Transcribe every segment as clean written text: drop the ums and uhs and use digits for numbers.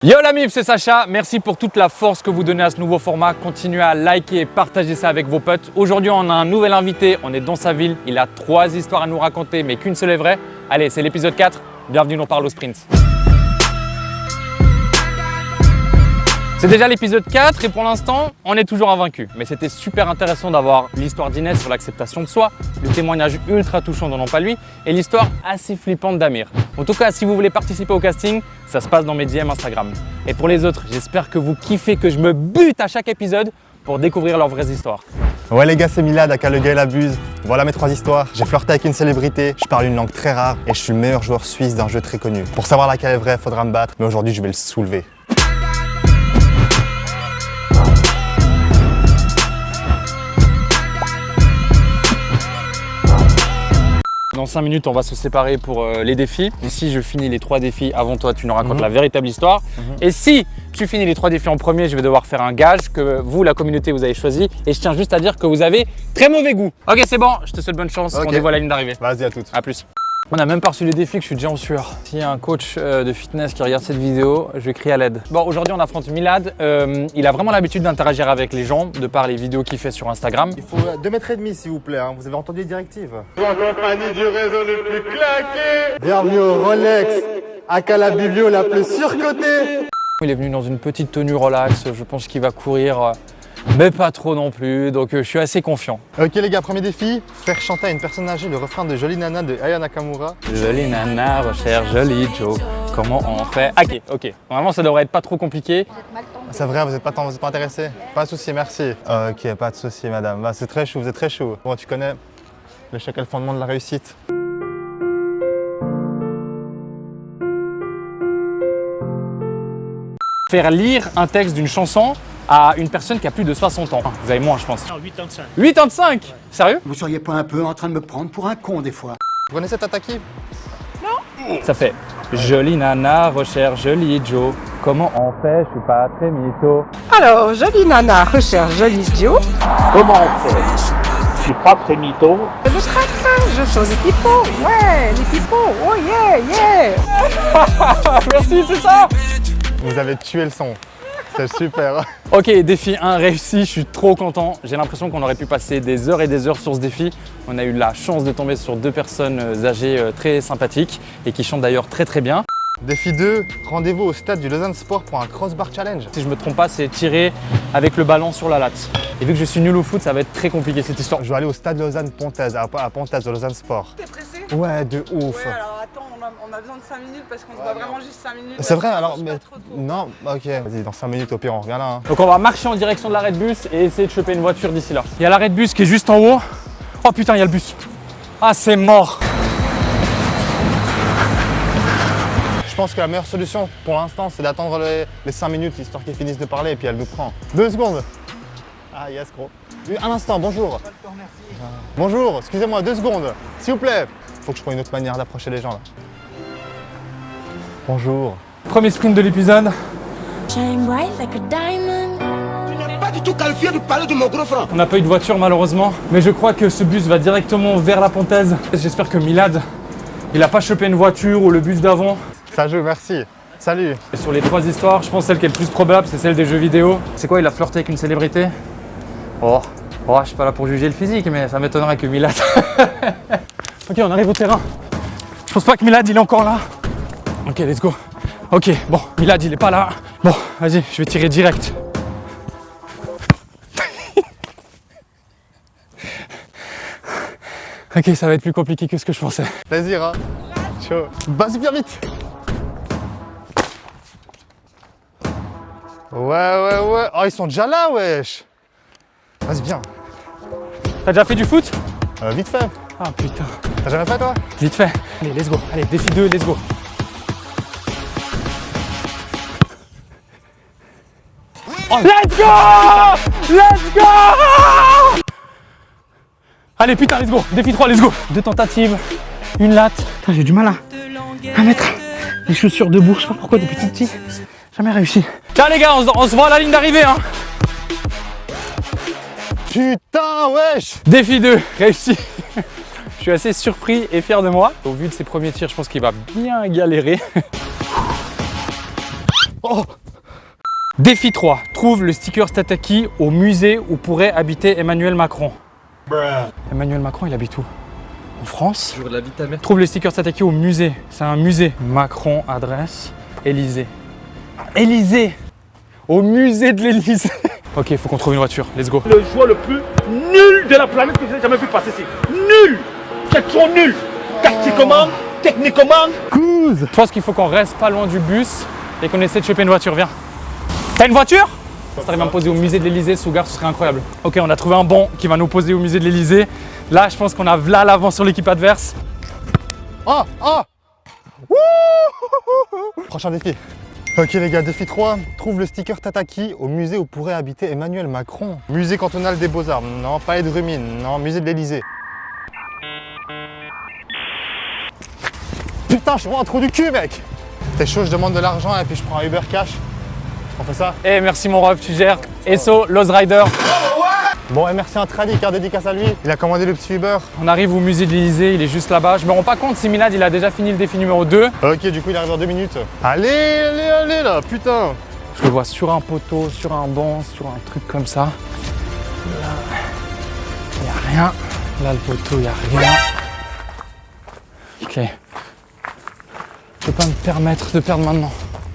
Yo la MIF, c'est Sacha, merci pour toute la force que vous donnez à ce nouveau format. Continuez à liker et partager ça avec vos potes. Aujourd'hui, on a un nouvel invité, on est dans sa ville. Il a 3 histoires à nous raconter, mais qu'une seule est vraie. Allez, c'est l'épisode 4. Bienvenue, on parle au sprint. C'est déjà l'épisode 4 et pour l'instant, on est toujours invaincu. Mais c'était super intéressant d'avoir l'histoire d'Inès sur l'acceptation de soi, le témoignage ultra touchant de Non Pas Lui et l'histoire assez flippante d'Amir. En tout cas, si vous voulez participer au casting, ça se passe dans mes DM Instagram. Et pour les autres, j'espère que vous kiffez que je me bute à chaque épisode pour découvrir leurs vraies histoires. Ouais les gars, c'est Milad, aka le gars il abuse. Voilà mes 3 histoires. J'ai flirté avec une célébrité, je parle une langue très rare et je suis le meilleur joueur suisse d'un jeu très connu. Pour savoir laquelle est vraie, faudra me battre, mais aujourd'hui je vais le soulever. Dans 5 minutes, on va se séparer pour les défis. Et si je finis les 3 défis avant toi, tu nous racontes la véritable histoire. Et si tu finis les 3 défis en premier, je vais devoir faire un gage que vous, la communauté, vous avez choisi. Et je tiens juste à dire que vous avez très mauvais goût. Ok, c'est bon, je te souhaite bonne chance. On dévoile la ligne d'arrivée. Vas-y, à toutes. À plus. On n'a même pas reçu les défis que je suis déjà en sueur. S'il y a un coach de fitness qui regarde cette vidéo, je vais crier à l'aide. Bon, aujourd'hui on affronte Milad. Il a vraiment l'habitude d'interagir avec les gens de par les vidéos qu'il fait sur Instagram. Il faut 2,5 mètres s'il vous plaît, hein. Vous avez entendu les directives. En compagnie du réseau le plus claqué. Bienvenue au Rolex, aka la biblio la plus surcotée. Il est venu dans une petite tenue relax, je pense qu'il va courir, mais pas trop non plus, donc je suis assez confiant. Ok les gars, premier défi, faire chanter à une personne âgée le refrain de Jolie Nana de Aya Nakamura. Jolie nana, recherche joli Joe, comment on fait? Ok, normalement ça devrait être pas trop compliqué. C'est vrai, vous êtes pas intéressé? Pas de souci, merci. Ok, pas de souci madame, bah, c'est très chaud, vous êtes très chaud. Bon, tu connais, l'échec est le fondement de la réussite. Faire lire un texte d'une chanson à une personne qui a plus de 60 ans. Vous avez moins, je pense. Non, 85. 85? Sérieux? Vous seriez pas un peu en train de me prendre pour un con des fois? Vous connaissez Tataki? Ça fait jolie nana, recherche joli Joe. Comment on fait? Je suis pas très mytho. Alors, jolie nana recherche joli Joe. Comment on fait? Je suis pas très mytho. Le train, je chose les pipeaux. Ouais, les pipeaux. Oh yeah. Merci, c'est ça! Vous avez tué le son. C'est super. Ok, défi 1 réussi, je suis trop content. J'ai l'impression qu'on aurait pu passer des heures et des heures sur ce défi. On a eu la chance de tomber sur 2 personnes âgées très sympathiques et qui chantent d'ailleurs très bien. Défi 2, rendez-vous au stade du Lausanne Sport pour un crossbar challenge. Si je me trompe pas, c'est tirer avec le ballon sur la latte. Et vu que je suis nul au foot, ça va être très compliqué cette histoire. Je vais aller au stade Lausanne-Pontaise, à Pontaise, au Lausanne Sport. T'es pressé? Ouais, de ouf. Ouais, alors attends, on a besoin de 5 minutes parce qu'on se voit vraiment juste 5 minutes. C'est vrai, alors, Je mais... pas trop tôt. Non, ok. Vas-y, dans 5 minutes, au pire, on revient là. Hein. Donc on va marcher en direction de l'arrêt de bus et essayer de choper une voiture d'ici là. Il y a l'arrêt de bus qui est juste en haut. Oh putain, il y a le bus. Ah, c'est mort. Je pense que la meilleure solution pour l'instant, c'est d'attendre les 5 minutes, histoire qu'ils finissent de parler et puis elle nous prend. 2 secondes. Ah yes, gros. Un instant, bonjour. Bonjour, excusez-moi, 2 secondes, s'il vous plaît. Faut que je trouve une autre manière d'approcher les gens là. Bonjour. Premier sprint de l'épisode. Shine bright like a diamond. Tu n'es pas du tout qualifié de parler de mon gros frère. On n'a pas eu de voiture malheureusement, mais je crois que ce bus va directement vers la Pontaise. J'espère que Milad, il a pas chopé une voiture ou le bus d'avant. Ça joue, merci. Salut. Et sur les 3 histoires, je pense celle qui est le plus probable, c'est celle des jeux vidéo. C'est quoi, il a flirté avec une célébrité? Oh, je suis pas là pour juger le physique, mais ça m'étonnerait que Milad... Ok, on arrive au terrain. Je pense pas que Milad, il est encore là. Ok, let's go. Ok, bon, Milad, il est pas là. Bon, vas-y, je vais tirer direct. Ok, ça va être plus compliqué que ce que je pensais. Plaisir, hein. Chaud. Vas-y, viens vite. Ouais. Oh, ils sont déjà là, wesh. Vas-y, viens. T'as déjà fait du foot? Vite fait. Ah putain. T'as jamais fait, toi? Vite fait. Allez, let's go. Allez, défi 2, let's go. Oh, let's go! Let's go! Allez, putain, let's go. Défi 3, let's go. 2 tentatives, une latte. Putain, j'ai du mal à mettre les chaussures debout. Je sais pas pourquoi depuis tout petit, jamais réussi. Tiens les gars, on se voit à la ligne d'arrivée, hein. Putain, wesh. Défi 2, réussi. Je suis assez surpris et fier de moi. Au vu de ses premiers tirs, je pense qu'il va bien galérer. Oh. Défi 3. Trouve le sticker Stataki au musée où pourrait habiter Emmanuel Macron. Emmanuel Macron, il habite où? En France? Toujours la vie de ta mère. Trouve le sticker Stataki au musée. C'est un musée. Macron, adresse, Élysée. Élysée! Au musée de l'Élysée. Ok, il faut qu'on trouve une voiture. Let's go. Le joueur le plus nul de la planète que j'ai jamais vu passer ici. Nul. C'est trop nul. Tactiquement, techniquement. Couze. Je pense qu'il faut qu'on reste pas loin du bus et qu'on essaie de choper une voiture. Viens. T'as une voiture? Si t'arrives à me poser au musée de l'Élysée, Sougar, ce serait incroyable. Ok, on a trouvé un banc qui va nous poser au musée de l'Élysée. Là, je pense qu'on a là l'avant sur l'équipe adverse. Oh, oh. Wouh. Prochain défi. Ok les gars, défi 3. Trouve le sticker Tataki au musée où pourrait habiter Emmanuel Macron. Musée cantonal des Beaux-Arts. Non, palais de Rumine. Non, musée de l'Élysée. Putain, je suis vraiment un trou du cul, mec. T'es chaud, je demande de l'argent et puis je prends un Uber Cash. On fait ça? Eh, merci mon ref, tu gères. Esso, Loz Rider. Bon, et merci à un tradit, car dédicace à lui. Il a commandé le petit Uber. On arrive au musée de l'Élysée, il est juste là-bas. Je me rends pas compte si Milad, il a déjà fini le défi numéro 2. Ok, du coup, il arrive dans 2 minutes. Allez, allez, allez là, putain. Je le vois sur un poteau, sur un banc, sur un truc comme ça. Là, il n'y a rien. Là, le poteau, il n'y a rien. Ok. Je peux pas me permettre de perdre maintenant.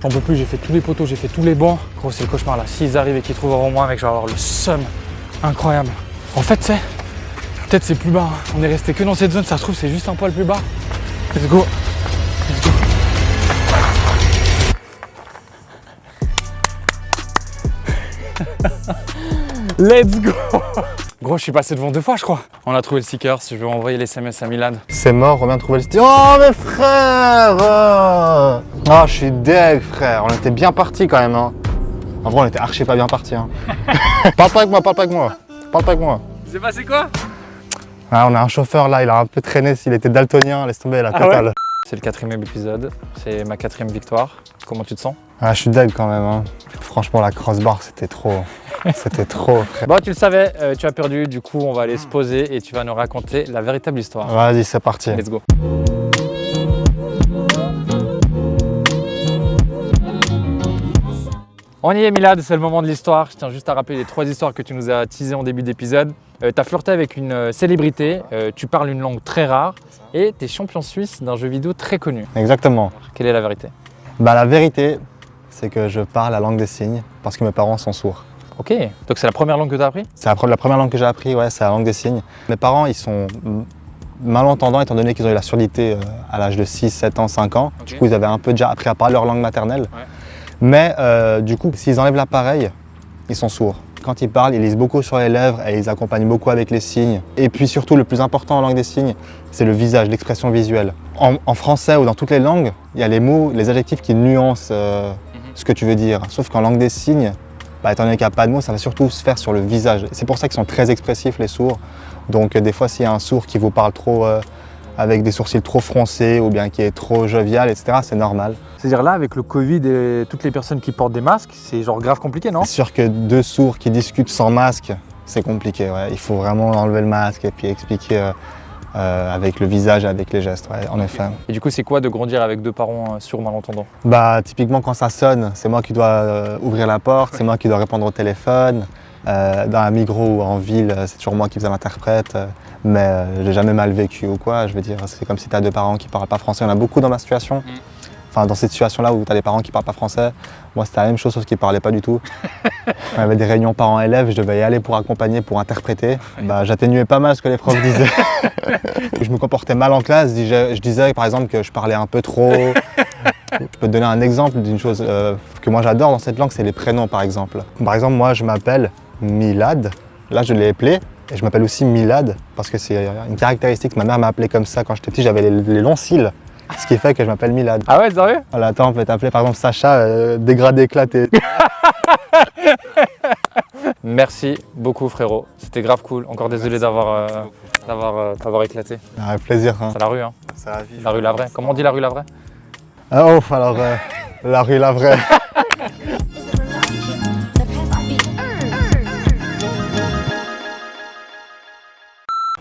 J'en peux plus, j'ai fait tous les poteaux, j'ai fait tous les bancs. Gros, c'est le cauchemar là. S'ils arrivent et qu'ils trouvent avant moi, mec, je vais avoir le seum. Incroyable. En fait, c'est peut-être c'est plus bas. Hein. On est resté que dans cette zone, ça se trouve, c'est juste un poil plus bas. Let's go. Let's go. Let's go. Gros, je suis passé devant 2 fois, je crois. On a trouvé le sticker, je vais envoyer les SMS à Milad. C'est mort, on vient de trouver le sticker. Oh, mes frères. Oh, je suis deg, frère. On était bien partis quand même. Hein. En vrai, on était archi pas bien partis. Hein. Parle pas avec moi, parle pas avec moi. Parle pas avec moi. C'est passé quoi? Ah, on a un chauffeur là, il a un peu traîné. S'il était daltonien, laisse tomber la totale. Ouais. C'est le 4e épisode, c'est ma 4e victoire. Comment tu te sens? Ah, je suis deg quand même. Hein. Franchement, la crossbar, c'était trop. C'était trop, frère. Bon, tu le savais, tu as perdu. Du coup, on va aller se poser et tu vas nous raconter la véritable histoire. Vas-y, c'est parti. Let's go. On y est, Milad, c'est le moment de l'histoire. Je tiens juste à rappeler les 3 histoires que tu nous as teasées en début d'épisode. Tu as flirté avec une célébrité, tu parles une langue très rare et tu es champion suisse d'un jeu vidéo très connu. Exactement. Quelle est la vérité? Bah, la vérité, c'est que je parle la langue des signes parce que mes parents sont sourds. Ok, donc c'est la première langue que tu as appris? C'est la première langue que j'ai appris, ouais, c'est la langue des signes. Mes parents, ils sont malentendants étant donné qu'ils ont eu la surdité à l'âge de 6, 7 ans, 5 ans. Okay. Du coup, ils avaient un peu déjà appris à parler leur langue maternelle. Ouais. Mais du coup, s'ils enlèvent l'appareil, ils sont sourds. Quand ils parlent, ils lisent beaucoup sur les lèvres et ils accompagnent beaucoup avec les signes. Et puis surtout, le plus important en langue des signes, c'est le visage, l'expression visuelle. En français ou dans toutes les langues, il y a les mots, les adjectifs qui nuancent ce que tu veux dire. Sauf qu'en langue des signes, bah, étant donné qu'il n'y a pas de mots, ça va surtout se faire sur le visage. C'est pour ça qu'ils sont très expressifs, les sourds. Donc des fois, s'il y a un sourd qui vous parle trop avec des sourcils trop froncés ou bien qui est trop jovial, etc., c'est normal. C'est-à-dire là, avec le Covid et toutes les personnes qui portent des masques, c'est genre grave compliqué, non? C'est sûr que 2 sourds qui discutent sans masque, c'est compliqué. Ouais. Il faut vraiment enlever le masque et puis expliquer avec le visage, avec les gestes, ouais, en effet. Et du coup, c'est quoi de grandir avec 2 parents sourds malentendants? Bah, typiquement, quand ça sonne, c'est moi qui dois ouvrir la porte, c'est moi qui dois répondre au téléphone. Dans la Migros ou en ville, c'est toujours moi qui faisais l'interprète. Mais j'ai jamais mal vécu ou quoi. Je veux dire, c'est comme si tu as 2 parents qui parlent pas français. Il y en a beaucoup dans ma situation. Enfin, dans cette situation-là où tu as des parents qui parlent pas français, moi c'était la même chose sauf qu'ils parlaient pas du tout. Il y avait des réunions parents-élèves, je devais y aller pour accompagner, pour interpréter. Bah, j'atténuais pas mal ce que les profs disaient. Je me comportais mal en classe, je disais par exemple que je parlais un peu trop. Je peux te donner un exemple d'une chose que moi j'adore dans cette langue, c'est les prénoms par exemple. Par exemple, moi je m'appelle Milad, là je l'ai appelé. Et je m'appelle aussi Milad parce que c'est une caractéristique. Ma mère m'a appelé comme ça quand j'étais petit, j'avais les longs cils. Ce qui fait que je m'appelle Milad. Ah ouais, sérieux? Voilà, attends, on peut t'appeler par exemple Sacha, dégradé éclaté. Merci beaucoup frérot, c'était grave cool. Encore désolé d'avoir éclaté. Avec plaisir. Hein. C'est la rue, hein. C'est la vie. La rue La Vraie. Comment on dit la rue La Vraie? Ah, oh, alors la rue La Vraie.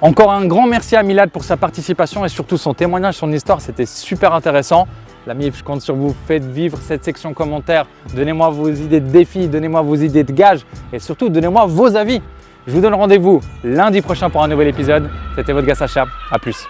Encore un grand merci à Milad pour sa participation et surtout son témoignage, son histoire, c'était super intéressant. La MIF, je compte sur vous. Faites vivre cette section commentaires. Donnez-moi vos idées de défis, donnez-moi vos idées de gages et surtout donnez-moi vos avis. Je vous donne rendez-vous lundi prochain pour un nouvel épisode. C'était votre gars Sacha. À plus.